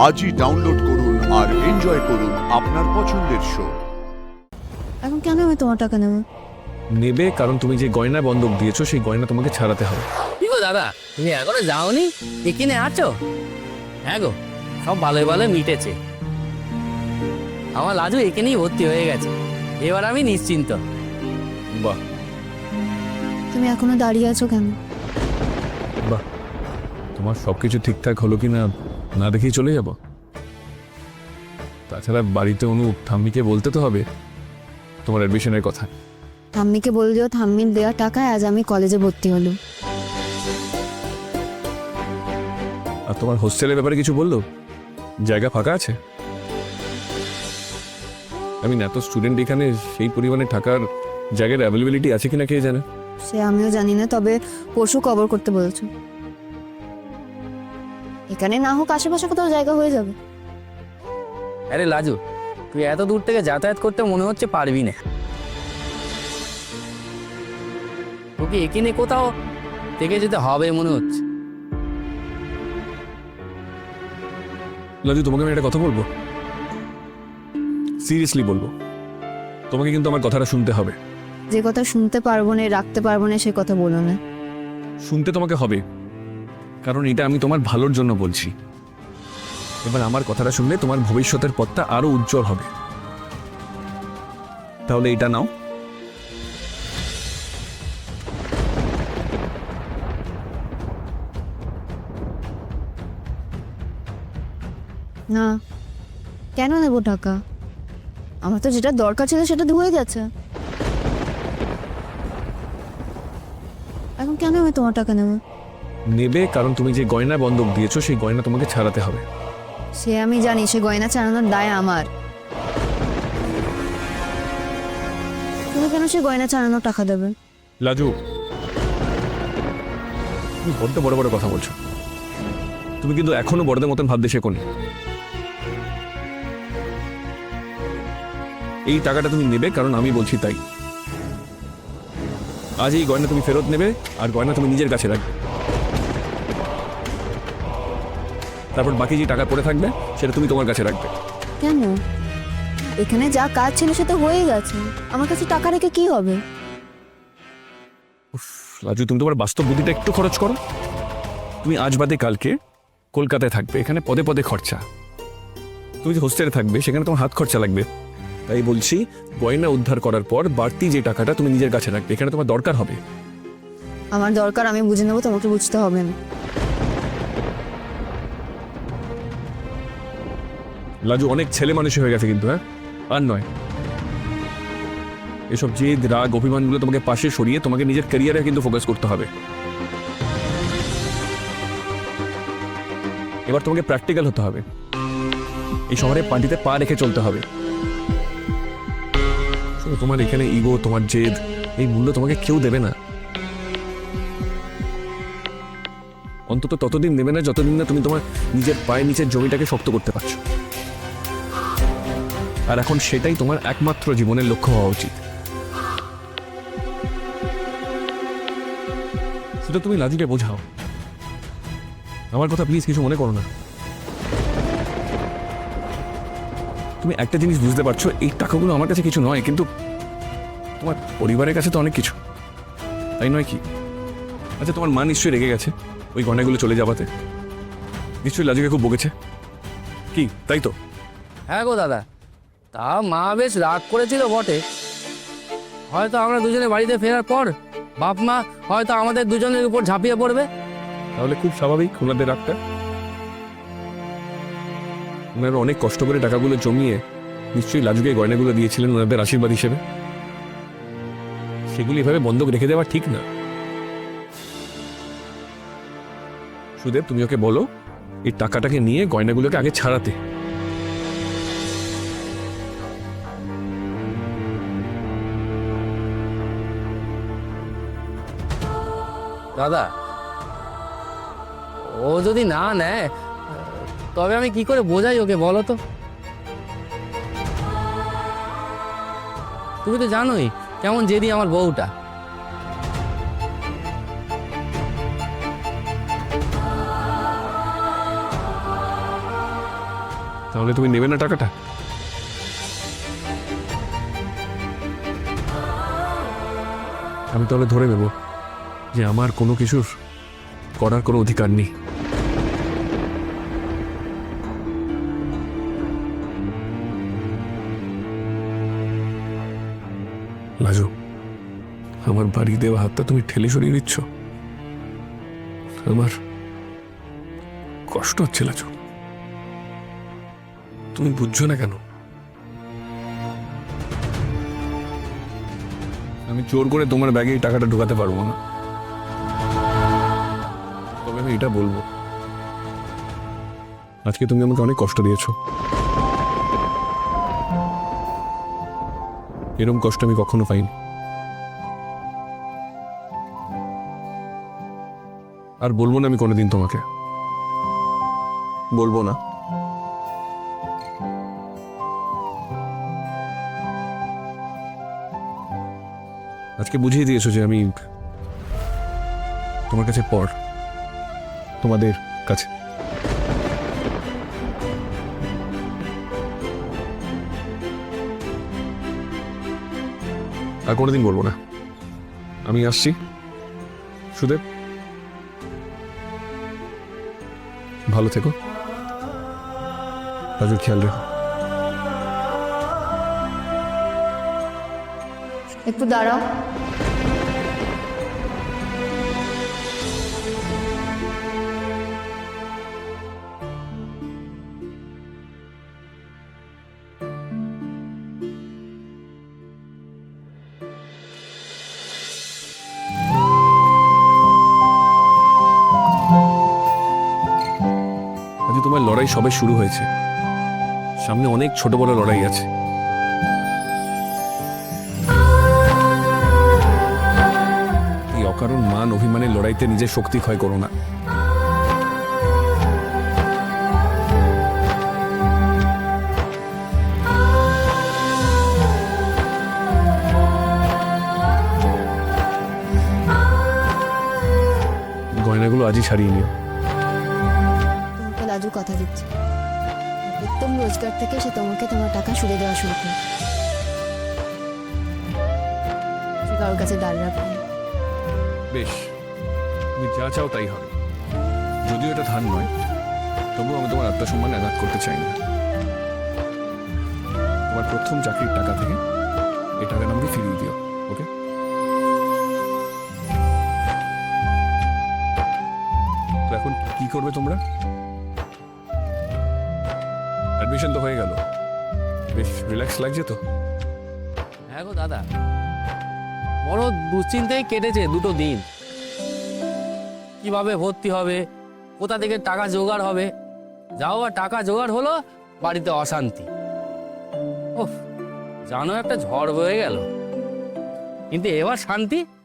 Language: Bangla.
আজই ডাউনলোড করুন আর এনজয় করুন আপনার পছন্দের শো। এখন কেন আমি তোমার টাকা নেব? নেবে কারণ তুমি যে গয়না বন্ধক দিয়েছো সেই গয়না তোমাকে ছাড়াতে হবে। কি গো দাদা, তুমি এখনো যাওনি? এখানে আছো? হ্যাঁ গো, সব ভালোই ভালো মিটেছে। আমার লাজু এখানেই ভর্তি হয়ে গেছে, এবার আমি নিশ্চিন্ত। বাহ তুমি এখনো দাঁড়িয়ে আছো কেন? বাহ, তোমার সবকিছু ঠিকঠাক হলো কি না না দেখেই চলে যাব? তাছাড়া বাড়িতে অনুপ ঠাম্মিকে বলতে তো হবে তোমার অ্যাডমিশনের কথা। ঠাম্মিকে বলে দিও ঠাম্মির দেওয়া টাকায় আজ আমি কলেজে ভর্তি হলো। আর তোমার হোস্টেলের ব্যাপারে কিছু বললো? জায়গা ফাঁকা আছে? আমি এত স্টুডেন্ট এখানে সেই পরিমাণে থাকার জায়গার অ্যাভেলেবিলিটি আছে কিনা কে জানে। সে আমিও জানি না, তবে পরশু কভার করতে বলেছো। এখানে না হোক আশেপাশে কোথাও জায়গা হয়ে যাবে। আরে লাজু, তুই এত দূর থেকে যাতায়াত করতে মনে হচ্ছে পারবি না। তোকে এখানে কোথাও থেকে যেতে হবে মনে হচ্ছে। লাজু, তোমাকে আমি একটা কথা বলবো, সিরিয়াসলি বলবো। তোমাকে কিন্তু আমার কথাটা শুনতে হবে। যে কথা শুনতে পারবো না, রাখতে পারবো না, সে কথা বলো না। শুনতে তোমাকে হবে, কারণ এটা আমি তোমার ভালোর জন্য বলছি। এবার আমার কথাটা শুনলে তোমার ভবিষ্যতের পথটা আরো উজ্জ্বল হবে। তাহলে এটা নাও। না, কেন নেবো টাকা? আমার তো যেটা দরকার ছিল সেটা তো হয়ে গেছে। এখন কেন আমি তোমার টাকা নেব? নেবে কারণ তুমি যে গয়না বন্ধক দিয়েছো সেই গয়না তোমাকে ছাড়াতে হবে। সে আমি জানি, সে গয়না চালানোর দায় আমার। তুমি কেন সে গয়না চালানোর টাকা দেবে? লাজু, তুমি বড্ড বড় বড় কথা বলছো। তুমি কিন্তু এখনো বড়দের মতন ভাবতে শেখোনি। এই টাকাটা তুমি নেবে কারণ আমি বলছি তাই। আজ এই গয়না তুমি ফেরত নেবে আর গয়না তুমি নিজের কাছে রাখবে। তারপর বাকি যে টাকা পড়ে থাকবে সেটা তুমি তোমার কাছে রাখবে। কেন? এখানে যা কাজ ছিল সে তো হয়ে গেছে, আমার কাছে টাকা রেখে কি হবে? লাজু, তুমি তোমার বাস্তব বুদ্ধিটা একটু খরচ করো। তুমি আজ বাদে কালকে কলকাতায় থাকবে, এখানে পদে পদে খরচা। তুমি যে হোস্টেলে থাকবে সেখানে তোমার হাত খরচা লাগবে। তাই বলছি, গয়না উদ্ধার করার পর বাড়তি যে টাকাটা তুমি নিজের কাছে রাখবে, এখানে তোমার দরকার হবে। আমার দরকার আমি বুঝে নেবো, তোমাকে বুঝতে হবে না। লাজু, অনেক ছেলে মানুষ হয়ে গেছে কিন্তু, হ্যাঁ? আর নয়, এসব জেদ রাগ অভিমানগুলো তোমাকে পাশে সরিয়ে তোমাকে নিজের ক্যারিয়ারে কিন্তু ফোকাস করতে হবে। এবার তোমাকে প্র্যাকটিক্যাল হতে হবে। এই শহরে পার্টিতে পা রেখে চলতে হবে। শুধু তোমার এখানে ইগো, তোমার জেদ, এই মূল্য তোমাকে কেউ দেবে না। অন্তত ততদিন দেবে না যতদিন না তুমি তোমার নিজের পায়ের নিচের জমিটাকে শক্ত করতে পারছো। আর এখন সেটাই তোমার একমাত্র জীবনের লক্ষ্য হওয়া উচিত। সেটা তুমি লাজুকে বোঝাও। আমার কথা প্লিজ কিছু মনে করো না। তুমি একটা জিনিস বুঝতে পারছো, এই টাকাগুলো আমার কাছে কিছু নয়, কিন্তু তোমার পরিবারের কাছে তো অনেক কিছু, তাই নয় কি? আচ্ছা, তোমার মা নিশ্চয়ই রেগে গেছে ওই গয়নাগুলো চলে যাওয়াতে। নিশ্চয়ই লাজুকে খুব বকেছে, কি তাই তো? হ্যাঁ গো দাদা, তা মা বেশ রাগ করেছিল বটে। হয়তো আমরা দুজনে বাড়িতে ফেরার পর বাপ মা হয়তো আমাদের দুজনের উপর ঝাঁপিয়ে পড়বে। তাহলে খুব স্বাভাবিক ওনাদের রাগটা। ওনারা অনেক কষ্ট করে টাকাগুলো জমিয়ে নিশ্চয়ই লাজুকে গয়নাগুলো দিয়েছিলেন ওনাদের আশীর্বাদ হিসেবে। সেগুলি এভাবে বন্ধক রেখে দেওয়া ঠিক না। সুদেব, তুমি ওকে বলো এই টাকাটাকে নিয়ে গয়নাগুলোকে আগে ছাড়াতে। দাদা, ও যদি না নেয় তবে আমি কি করে বোঝাই ওকে, বলো তো? তুমি তো জানোই কেমন জেদি আমার বউটা। তাহলে তুমি নেবে না টাকাটা? আমি তাহলে ধরে নেব যে আমার কোনো কিছুর করার কোনো অধিকার নেই। লাজু, আমার বাড়ি দেওয়া হাতটা তুমি ঠেলে সরিয়ে দিচ্ছ। আমার কষ্ট হচ্ছে লাজু, তুমি বুঝছো না কেন? আমি জোর করে তোমার ব্যাগে এই টাকাটা ঢোকাতে পারবো না, তবে আমি এটা বলবো, আজকে তুমি আমাকে অনেক কষ্ট দিয়েছো। এরকম কষ্ট আমি কখনো পাইনি, আর বলবো না আমি কোনোদিন তোমাকে, বলবো না। আজকে বুঝিয়ে দিয়েছো যে আমি তোমার কাছে পর, তোমাদের কাছে। আর কোনোদিন বলবো না। আমি আসছি সুদেব, ভালো থেকো, রাজুর খেয়াল রেখো। একটু দাঁড়াও। আজকে তোমার লড়াই সবে শুরু হয়েছে, সামনে অনেক ছোট বড় লড়াই আছে। এই অকারণ মান অভিমানের লড়াইতে নিজের শক্তি ক্ষয় করো না। গয়নাগুলো আজই ছাড়িয়ে নিও। তোমাকে লাজু কথা দিচ্ছে, প্রথম রোজগার থেকে সে তোমাকে তোমার টাকা সুদে দেওয়া শুরু করে। সে কারোর কাছে দাঁড় রাখবে না। বেশ, তুমি যা চাও তাই হবে। যদিও এটা ধার নয়, তবুও আমি তোমার আত্মসম্মান আঘাত করতে চাই না। তোমার প্রথম চাকরির টাকা থেকে এই টাকাটা আমাকে ফিরিয়ে দিও, ওকে? তো এখন কি করবে তোমরা? অ্যাডমিশন তো হয়ে গেল, বেশ রিল্যাক্স লাগছে তো? হ্যাঁ গো দাদা, বড় দুশ্চিন্তায় কেটেছে দুটো দিন। কিভাবে ভর্তি হবে, কোথা থেকে টাকা জোগাড় হবে, যাও আর টাকা জোগাড় হলো, বাড়িতে অশান্তি। ওহ, জানো একটা ঝড় বয়ে গেল, কিন্তু এবার শান্তি,